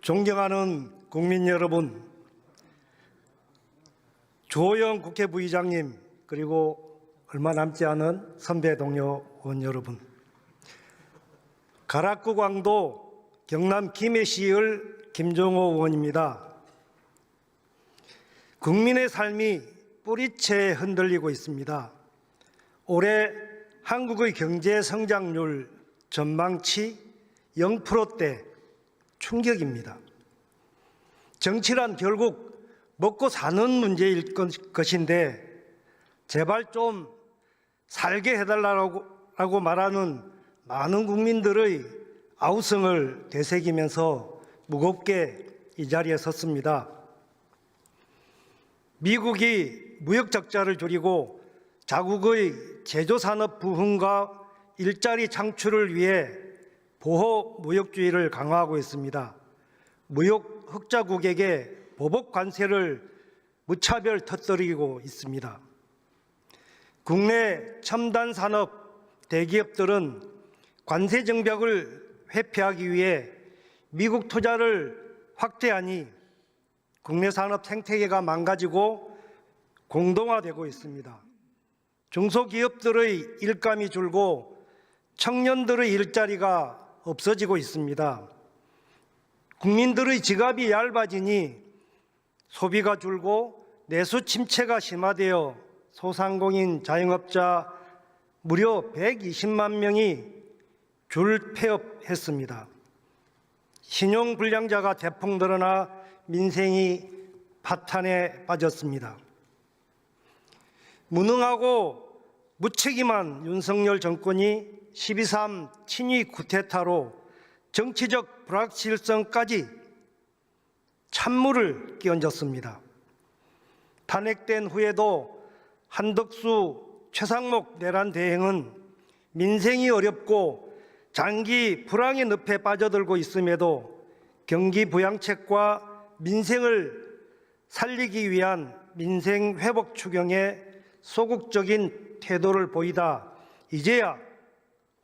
존경하는 국민 여러분, 조호영 국회 부의장님, 그리고 얼마 남지 않은 선배 동료 의원 여러분, 가락구 광도 경남 김해시의 김종호 의원입니다. 국민의 삶이 뿌리채 흔들리고 있습니다. 올해 한국의 경제 성장률 전망치 0%대 충격입니다. 정치란 결국 먹고 사는 문제일 것인데 제발 좀 살게 해달라고 말하는 많은 국민들의 아우성을 되새기면서 무겁게 이 자리에 섰습니다. 미국이 무역 적자를 줄이고 자국의 제조산업 부흥과 일자리 창출을 위해 보호 무역주의를 강화하고 있습니다. 무역 흑자국에게 보복 관세를 무차별 터뜨리고 있습니다. 국내 첨단 산업 대기업들은 관세 정벽을 회피하기 위해 미국 투자를 확대하니 국내 산업 생태계가 망가지고 공동화되고 있습니다. 중소기업들의 일감이 줄고 청년들의 일자리가 없어지고 있습니다. 국민들의 지갑이 얇아지니 소비가 줄고 내수 침체가 심화되어 소상공인 자영업자 무려 120만 명이 줄 폐업했습니다. 신용불량자가 대폭 늘어나 민생이 파탄에 빠졌습니다. 무능하고 무책임한 윤석열 정권이 12.3 친위 쿠데타로 정치적 불확실성까지 찬물을 끼얹었습니다. 탄핵된 후에도 한덕수, 최상목 내란 대행은 민생이 어렵고 장기 불황의 늪에 빠져들고 있음에도 경기 부양책과 민생을 살리기 위한 민생 회복 추경에 소극적인 태도를 보이다 이제야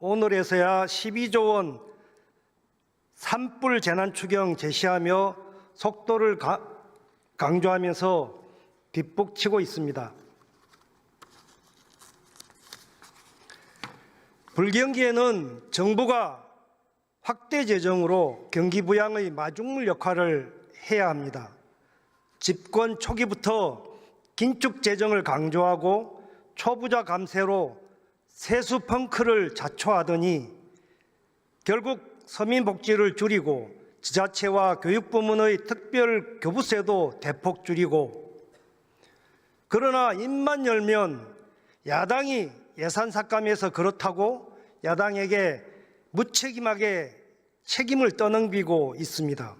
오늘에서야 12조 원 산불 재난 추경 제시하며 속도를 강조하면서 뒷북치고 있습니다. 불경기에는 정부가 확대 재정으로 경기 부양의 마중물 역할을 해야 합니다. 집권 초기부터 긴축 재정을 강조하고 초부자 감세로 세수 펑크를 자초하더니 결국 서민복지를 줄이고 지자체와 교육부문의 특별 교부세도 대폭 줄이고, 그러나 입만 열면 야당이 예산 삭감해서 그렇다고 야당에게 무책임하게 책임을 떠넘기고 있습니다.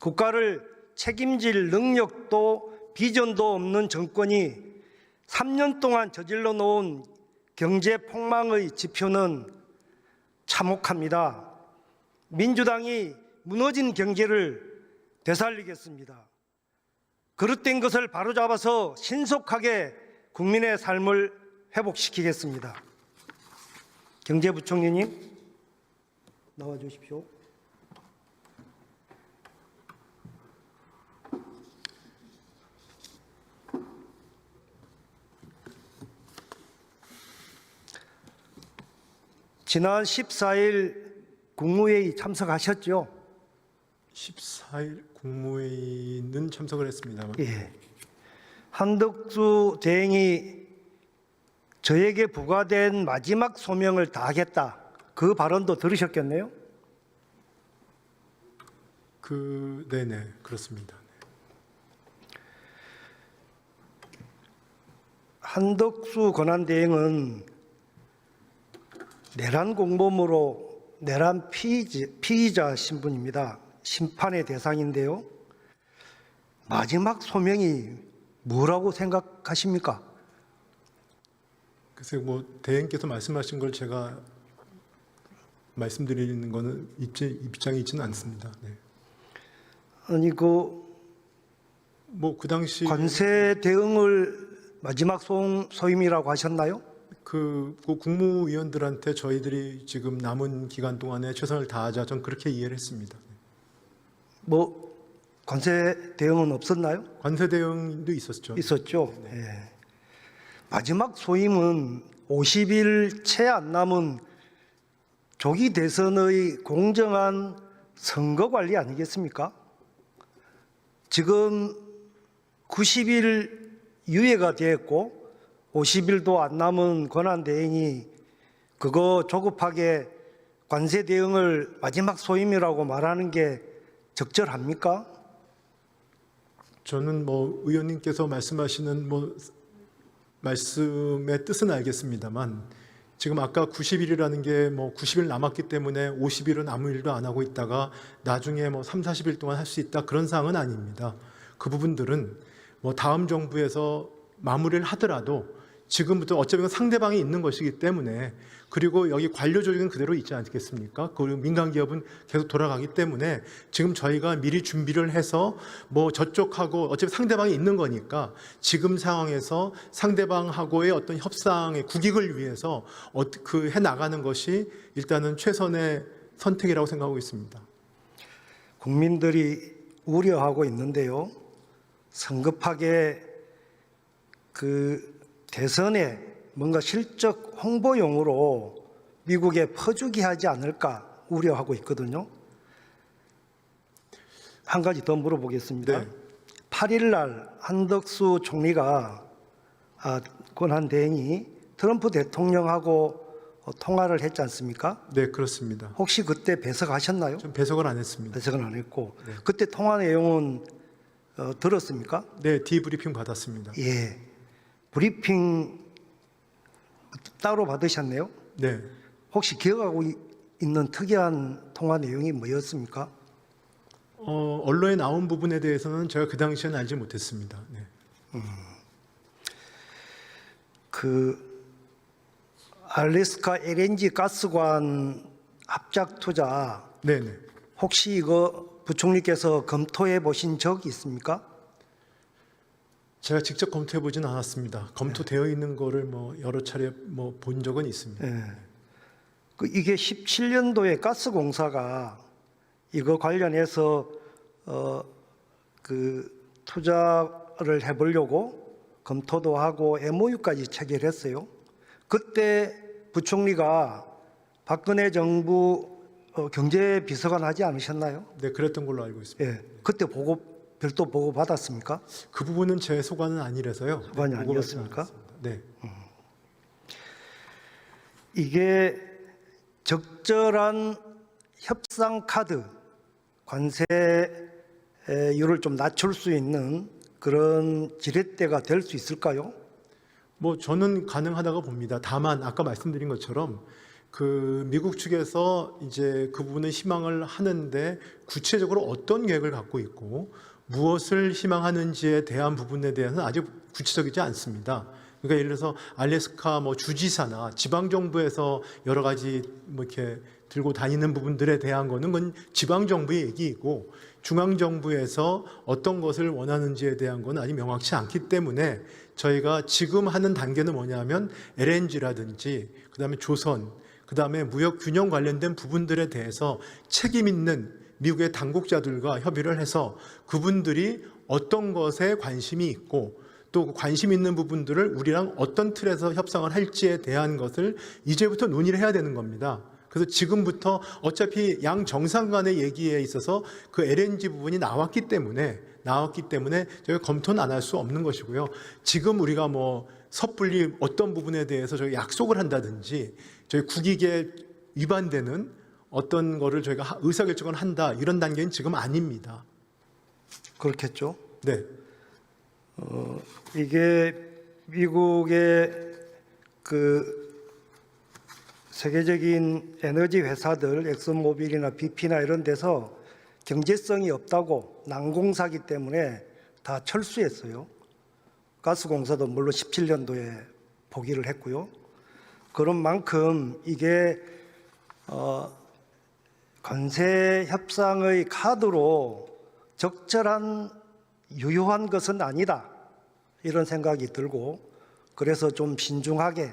국가를 책임질 능력도 비전도 없는 정권이 3년 동안 저질러 놓은 경제 폭망의 지표는 참혹합니다. 민주당이 무너진 경제를 되살리겠습니다. 그릇된 것을 바로잡아서 신속하게 국민의 삶을 회복시키겠습니다. 경제부총리님 나와 주십시오. 지난 14일 국무회의 참석하셨죠? 14일 국무회의는 참석을 했습니다만. 예. 한덕수 대행이 저에게 부과된 마지막 소명을 다하겠다. 그 발언도 들으셨겠네요? 네네, 그렇습니다. 한덕수 권한대행은 내란 공범으로 내란 피의자 신분입니다. 심판의 대상인데요. 마지막 소명이 뭐라고 생각하십니까? 글쎄, 대행께서 말씀하신 걸 제가 말씀드리는 거는 입장이 있지는 않습니다. 네. 아니 그 당시 관세 대응을 마지막 소임이라고 하셨나요? 그 국무위원들한테 저희들이 지금 남은 기간 동안에 최선을 다하자, 전 그렇게 이해를 했습니다. 뭐 관세 대응은 없었나요? 관세 대응도 있었죠. 있었죠. 예. 마지막 소임은 50일 채 안 남은 조기 대선의 공정한 선거 관리 아니겠습니까? 지금 90일 유예가 됐고 50일도 안 남은 권한대행이 그거 조급하게 관세 대응을 마지막 소임이라고 말하는 게 적절합니까? 저는 뭐 의원님께서 말씀하시는 뭐 말씀의 뜻은 알겠습니다만 지금 아까 90일이라는 게 뭐 90일 남았기 때문에 50일은 아무 일도 안 하고 있다가 나중에 뭐 3, 40일 동안 할 수 있다 그런 사항은 아닙니다. 그 부분들은 뭐 다음 정부에서 마무리를 하더라도 지금부터 어차피 상대방이 있는 것이기 때문에 그리고 여기 관료 조직은 그대로 있지 않겠습니까? 그리고 민간 기업은 계속 돌아가기 때문에 지금 저희가 미리 준비를 해서 뭐 저쪽하고 어차피 상대방이 있는 거니까 지금 상황에서 상대방하고의 어떤 협상의 국익을 위해서 그 해 나가는 것이 일단은 최선의 선택이라고 생각하고 있습니다. 국민들이 우려하고 있는데요. 성급하게 그 대선에 뭔가 실적 홍보용으로 미국에 퍼주기 하지 않을까 우려하고 있거든요. 한 가지 더 물어보겠습니다. 네. 8일 날 한덕수 총리가 권한 대행이 트럼프 대통령하고 통화를 했지 않습니까? 네, 그렇습니다. 혹시 그때 배석하셨나요? 좀 배석을 안 했습니다. 배석은 안 했고 네. 그때 통화 내용은 들었습니까? 네, 디브리핑 받았습니다. 예. 브리핑 따로 받으셨네요? 네. 혹시 기억하고 있는 특이한 통화 내용이 뭐였습니까? 언론에 나온 부분에 대해서는 제가 그 당시에는 알지 못했습니다. 네. 그 알래스카 LNG 가스관 합작 투자 네네. 혹시 이거 부총리께서 검토해 보신 적이 있습니까? 제가 직접 검토해 보진 않았습니다. 검토되어 있는 거를 뭐 여러 차례 뭐 본 적은 있습니다. 예. 이게 17년도에 가스공사가 이거 관련해서 그 투자를 해보려고 검토도 하고 MOU까지 체결했어요. 그때 부총리가 박근혜 정부 경제비서관 하지 않으셨나요? 네, 그랬던 걸로 알고 있습니다. 예. 그때 별도 보고 받았습니까? 그 부분은 제 소관은 아니라서요. 소관이 네, 보고받지 아니었습니까? 않았습니다. 네. 이게 적절한 협상 카드, 관세율을 좀 낮출 수 있는 그런 지렛대가 될 수 있을까요? 뭐 저는 가능하다고 봅니다. 다만 아까 말씀드린 것처럼 그 미국 측에서 이제 그 부분은 희망을 하는데 구체적으로 어떤 계획을 갖고 있고 무엇을 희망하는지에 대한 부분에 대해서는 아직 구체적이지 않습니다. 그러니까 예를 들어서 알래스카 뭐 주지사나 지방 정부에서 여러 가지 뭐 이렇게 들고 다니는 부분들에 대한 거는 그건 지방 정부의 얘기이고 중앙 정부에서 어떤 것을 원하는지에 대한 건 아직 명확치 않기 때문에 저희가 지금 하는 단계는 뭐냐면 LNG라든지 그다음에 조선 그다음에 무역 균형 관련된 부분들에 대해서 책임 있는 미국의 당국자들과 협의를 해서 그분들이 어떤 것에 관심이 있고 또 관심 있는 부분들을 우리랑 어떤 틀에서 협상을 할지에 대한 것을 이제부터 논의를 해야 되는 겁니다. 그래서 지금부터 어차피 양 정상 간의 얘기에 있어서 그 LNG 부분이 나왔기 때문에 저희가 검토는 안 할 수 없는 것이고요. 지금 우리가 뭐 섣불리 어떤 부분에 대해서 저희 약속을 한다든지 저희 국익에 위반되는 어떤 거를 저희가 의사결정을 한다 이런 단계는 지금 아닙니다. 그렇겠죠. 네. 이게 미국의 그 세계적인 에너지 회사들, 엑슨모빌이나 BP나 이런 데서 경제성이 없다고 난공사기 때문에 다 철수했어요. 가스공사도 물론 17년도에 포기를 했고요. 그런 만큼 이게 관세 협상의 카드로 적절한 유효한 것은 아니다 이런 생각이 들고 그래서 좀 신중하게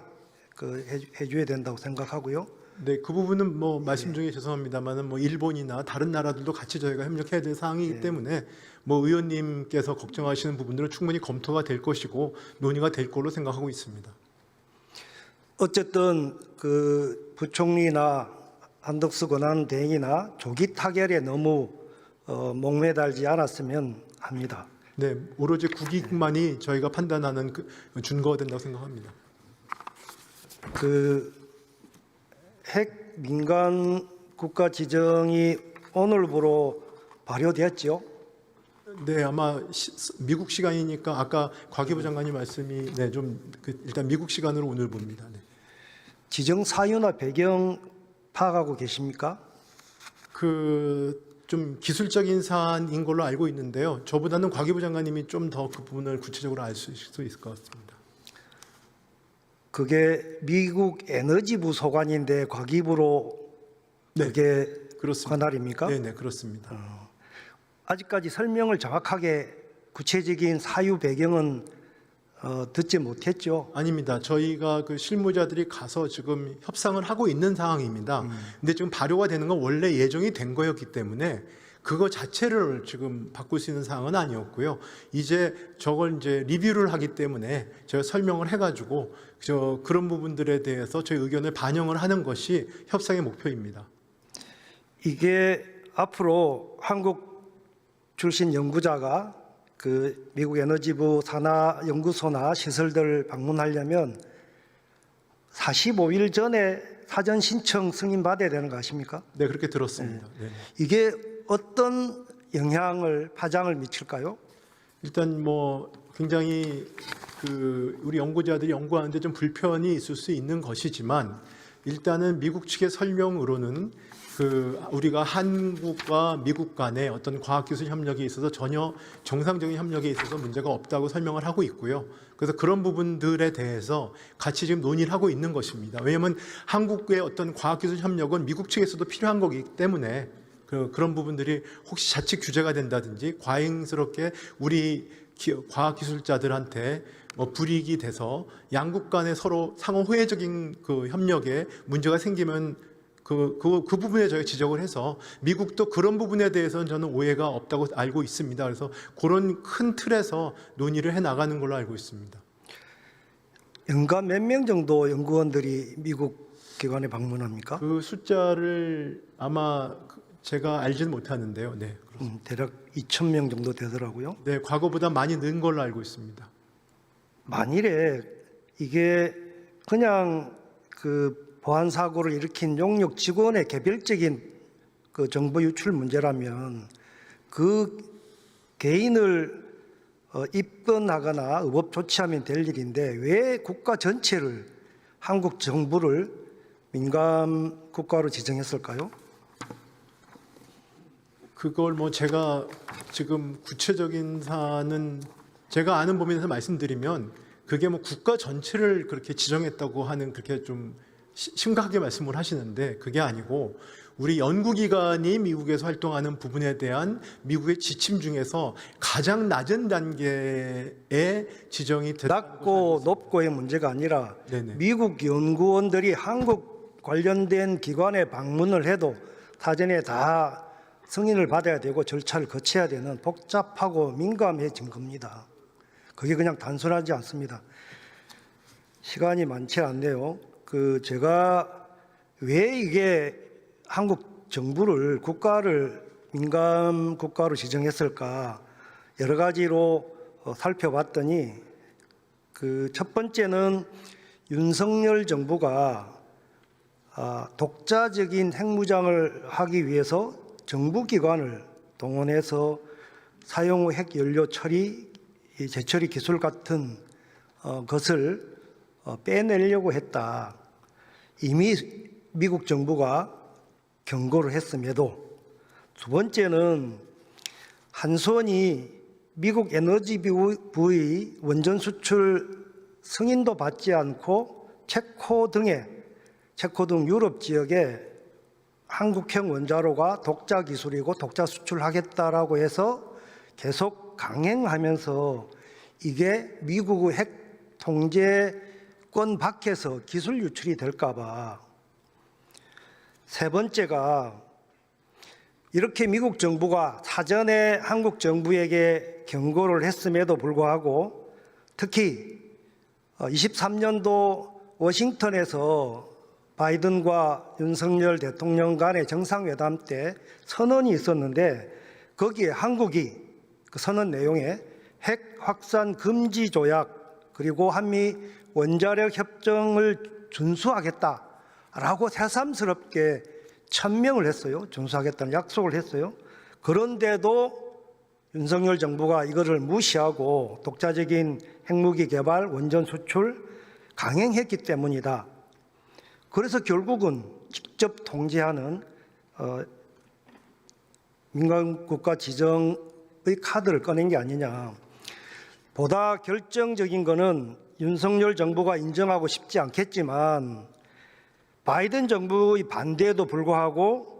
해줘야 된다고 생각하고요. 네, 그 부분은 뭐 말씀 중에 죄송합니다만은 뭐 일본이나 다른 나라들도 같이 저희가 협력해야 될 사항이기 때문에 뭐 의원님께서 걱정하시는 부분들은 충분히 검토가 될 것이고 논의가 될 걸로 생각하고 있습니다. 어쨌든 그 부총리나 한덕수 권한대행이나 조기 타결에 너무 목매달지 않았으면 합니다. 네, 오로지 국익만이 저희가 판단하는 그 준거가 된다고 생각합니다. 그 핵 민간 국가 지정이 오늘부로 발효됐죠. 네, 아마 미국 시간이니까 아까 과기부 장관님 말씀이 네, 좀 일단 미국 시간으로 오늘 봅니다. 네. 지정 사유나 배경 파악하고 계십니까? 좀 기술적인 사안인 걸로 알고 있는데요. 저보다는 과기부 장관님이 좀 더 그 부분을 구체적으로 알 수 있을 것 같습니다. 그게 미국 에너지부 소관인데 과기부로 네, 그게 그렇습니다. 관할입니까? 네, 네, 그렇습니다. 아직까지 설명을 정확하게 구체적인 사유 배경은 듣지 못했죠. 아닙니다. 저희가 그 실무자들이 가서 지금 협상을 하고 있는 상황입니다. 근데 지금 발효가 되는 건 원래 예정이 된 거였기 때문에 그거 자체를 지금 바꿀 수 있는 상황은 아니었고요. 이제 저걸 이제 리뷰를 하기 때문에 제가 설명을 해가지고 그런 부분들에 대해서 저희 의견을 반영을 하는 것이 협상의 목표입니다. 이게 앞으로 한국 출신 연구자가 그 미국 에너지부 산하 연구소나 시설들 방문하려면 45일 전에 사전 신청 승인 받아야 되는 거 아십니까? 네, 그렇게 들었습니다. 네. 이게 어떤 파장을 미칠까요? 일단 뭐 굉장히 우리 연구자들이 연구하는데 좀 불편이 있을 수 있는 것이지만 일단은 미국 측의 설명으로는 우리가 한국과 미국 간의 어떤 과학기술 협력에 있어서 전혀 정상적인 협력에 있어서 문제가 없다고 설명을 하고 있고요. 그래서 그런 부분들에 대해서 같이 지금 논의를 하고 있는 것입니다. 왜냐하면 한국의 어떤 과학기술 협력은 미국 측에서도 필요한 거기 때문에 그런 부분들이 혹시 자칫 규제가 된다든지 과잉스럽게 우리 과학기술자들한테 불이익이 돼서 양국 간에 서로 상호 호혜적인 그 협력에 문제가 생기면 그 부분에 저희가 지적을 해서 미국도 그런 부분에 대해서는 저는 오해가 없다고 알고 있습니다. 그래서 그런 큰 틀에서 논의를 해 나가는 걸로 알고 있습니다. 연간 몇 명 정도 연구원들이 미국 기관에 방문합니까? 그 숫자를 아마 제가 알지는 못하는데요. 네, 그렇습니다. 대략 2,000명 정도 되더라고요. 네, 과거보다 많이 는 걸로 알고 있습니다. 만일에 이게 그냥 그 보안 사고를 일으킨 용역 직원의 개별적인 그 정보 유출 문제라면 그 개인을 입건하거나 의법 조치하면 될 일인데 왜 국가 전체를 한국 정부를 민감 국가로 지정했을까요? 그걸 뭐 제가 지금 구체적인 사안은 제가 아는 범위에서 말씀드리면 그게 뭐 국가 전체를 그렇게 지정했다고 하는 그렇게 좀 심각하게 말씀을 하시는데 그게 아니고 우리 연구기관이 미국에서 활동하는 부분에 대한 미국의 지침 중에서 가장 낮은 단계의 지정이 낮고 높고의 문제가 아니라 네네. 미국 연구원들이 한국 관련된 기관에 방문을 해도 사전에 다 승인을 받아야 되고 절차를 거쳐야 되는 복잡하고 민감해진 겁니다. 그게 그냥 단순하지 않습니다. 시간이 많지 않네요. 제가 왜 이게 한국 정부를 국가를 민감 국가로 지정했을까 여러 가지로 살펴봤더니 첫 번째는 윤석열 정부가 독자적인 핵무장을 하기 위해서 정부기관을 동원해서 사용 후 핵연료 처리, 재처리 기술 같은 것을 빼내려고 했다. 이미 미국 정부가 경고를 했음에도 두 번째는 한수원이 미국 에너지부의 원전 수출 승인도 받지 않고 체코 등 유럽 지역에 한국형 원자로가 독자 기술이고 독자 수출하겠다라고 해서 계속 강행하면서 이게 미국의 핵 통제권 밖에서 기술 유출이 될까 봐 세 번째가 이렇게 미국 정부가 사전에 한국 정부에게 경고를 했음에도 불구하고 특히 23년도 워싱턴에서 바이든과 윤석열 대통령 간의 정상회담 때 선언이 있었는데 거기에 한국이 그 선언 내용에 핵 확산 금지 조약 그리고 한미 원자력 협정을 준수하겠다라고 새삼스럽게 천명을 했어요. 준수하겠다는 약속을 했어요. 그런데도 윤석열 정부가 이거를 무시하고 독자적인 핵무기 개발, 원전 수출 강행했기 때문이다. 그래서 결국은 직접 통제하는 민간국가 지정의 카드를 꺼낸 게 아니냐. 보다 결정적인 것은 윤석열 정부가 인정하고 싶지 않겠지만 바이든 정부의 반대에도 불구하고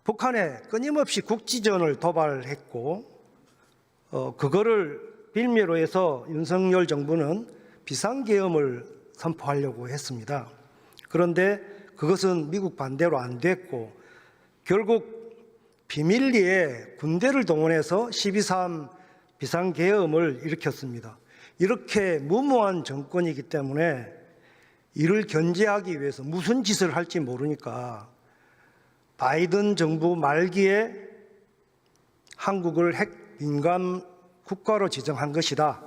북한에 끊임없이 국지전을 도발했고 그거를 빌미로 해서 윤석열 정부는 비상계엄을 선포하려고 했습니다. 그런데 그것은 미국 반대로 안 됐고 결국 비밀리에 군대를 동원해서 12.3 비상계엄을 일으켰습니다. 이렇게 무모한 정권이기 때문에 이를 견제하기 위해서 무슨 짓을 할지 모르니까 바이든 정부 말기에 한국을 핵 민감 국가로 지정한 것이다.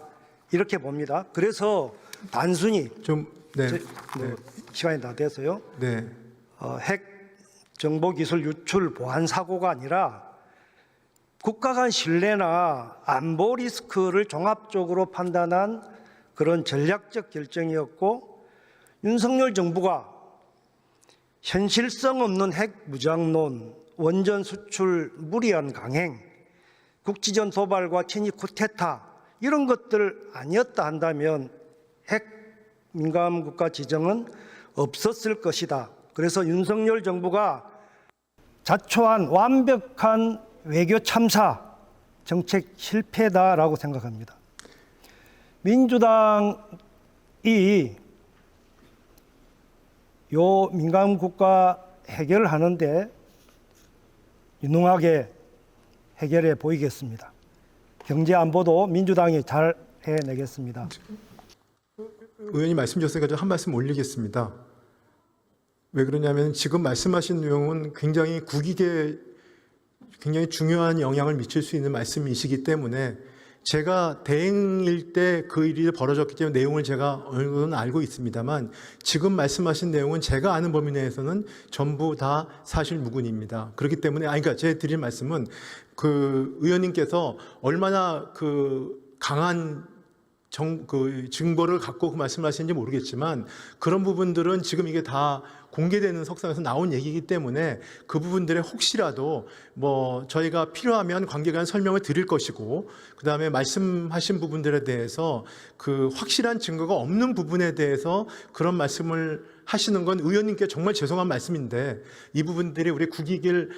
이렇게 봅니다. 그래서 단순히 시간이 다 돼서요. 핵 정보기술 유출 보안 사고가 아니라 국가 간 신뢰나 안보 리스크를 종합적으로 판단한 그런 전략적 결정이었고 윤석열 정부가 현실성 없는 핵 무장론, 원전 수출 무리한 강행, 국지전 도발과 친위 쿠데타 이런 것들 아니었다 한다면 핵 민감 국가 지정은 없었을 것이다. 그래서 윤석열 정부가 자초한 완벽한 외교 참사 정책 실패다라고 생각합니다. 민주당이 요 민감 국가 해결을 하는데 유능하게 해결해 보이겠습니다. 경제 안보도 민주당이 잘 해내겠습니다. 의원님 말씀 주셨으니까 한 말씀 올리겠습니다. 왜 그러냐면 지금 말씀하신 내용은 굉장히 국익에 굉장히 중요한 영향을 미칠 수 있는 말씀이시기 때문에 제가 대행일 때 그 일이 벌어졌기 때문에 내용을 제가 어느 정도는 알고 있습니다만 지금 말씀하신 내용은 제가 아는 범위 내에서는 전부 다 사실 무근입니다. 그렇기 때문에 그러니까 제 드릴 말씀은 그 의원님께서 얼마나 그 강한 증거를 갖고 그 말씀하시는지 모르겠지만 그런 부분들은 지금 이게 다 공개되는 석상에서 나온 얘기이기 때문에 그 부분들에 혹시라도 뭐 저희가 필요하면 관계간 설명을 드릴 것이고 그다음에 말씀하신 부분들에 대해서 그 확실한 증거가 없는 부분에 대해서 그런 말씀을 하시는 건 의원님께 정말 죄송한 말씀인데 이 부분들이 우리 국익을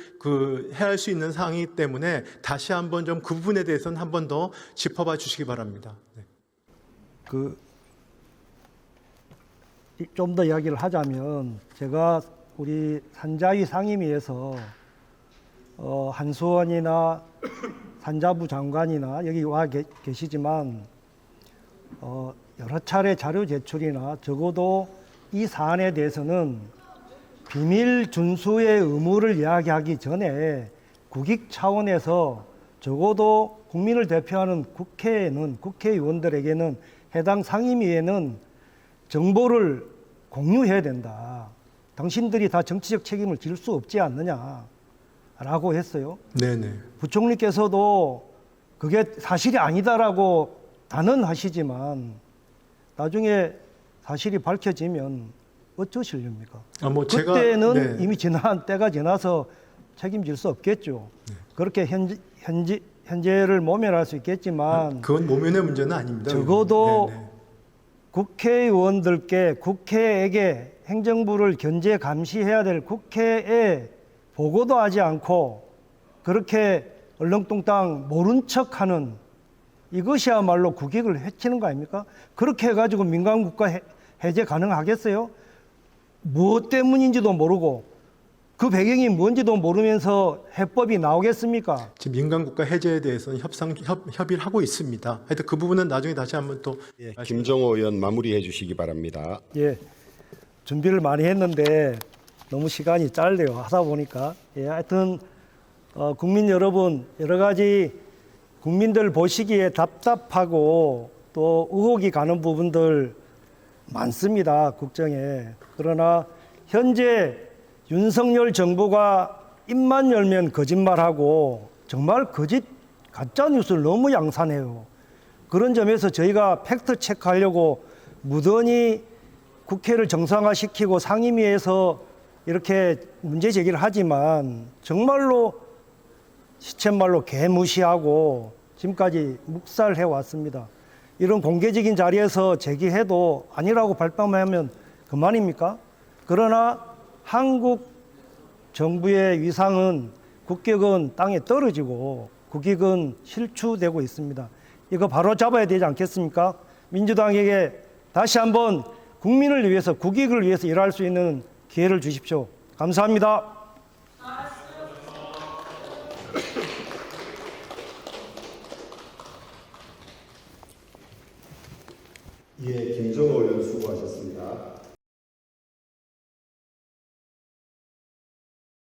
해할 수 있는 사항이기 때문에 다시 한번 좀 그 부분에 대해서는 한 번 더 짚어봐 주시기 바랍니다. 네. 좀 더 이야기를 하자면 제가 우리 산자위 상임위에서 한수원이나 산자부 장관이나 여기 와 계시지만 여러 차례 자료 제출이나 적어도 이 사안에 대해서는 비밀 준수의 의무를 이야기하기 전에 국익 차원에서 적어도 국민을 대표하는 국회의원들에게는 해당 상임위에는 정보를 공유해야 된다. 당신들이 다 정치적 책임을 질 수 없지 않느냐라고 했어요. 네네. 부총리께서도 그게 사실이 아니다라고 단언하시지만 나중에 사실이 밝혀지면 어쩌시렵니까? 그때는 이미 지난 때가 지나서 책임질 수 없겠죠. 그렇게 현재를 모면할 수 있겠지만 그건 모면의 문제는 아닙니다. 적어도 국회의원들께 국회에게 행정부를 견제 감시해야 될 국회에 보고도 하지 않고 그렇게 얼렁뚱땅 모른 척하는 이것이야말로 국익을 해치는 거 아닙니까? 그렇게 해가지고 민간국가 해제 가능하겠어요? 무엇 때문인지도 모르고 그 배경이 뭔지도 모르면서 해법이 나오겠습니까? 지금 민간국가 해제에 대해서는 협의를 하고 있습니다. 하여튼 그 부분은 나중에 다시 한번 또 김정호 의원 마무리해 주시기 바랍니다. 예, 준비를 많이 했는데 너무 시간이 짧네요. 하다 보니까. 예, 하여튼 국민 여러분, 여러 가지 국민들 보시기에 답답하고 또 의혹이 가는 부분들 많습니다. 국정에. 그러나 현재 윤석열 정부가 입만 열면 거짓말하고 정말 가짜 뉴스를 너무 양산해요. 그런 점에서 저희가 팩트 체크하려고 무던히 국회를 정상화시키고 상임위에서 이렇게 문제 제기를 하지만 정말로 시쳇말로 개무시하고 지금까지 묵살해 왔습니다. 이런 공개적인 자리에서 제기해도 아니라고 발뺌하면 그만입니까? 그러나 한국 정부의 위상은 국격은 땅에 떨어지고 국익은 실추되고 있습니다. 이거 바로 잡아야 되지 않겠습니까? 민주당에게 다시 한번 국민을 위해서 국익을 위해서 일할 수 있는 기회를 주십시오. 감사합니다. 예, 김정호 의원 수고하셨습니다.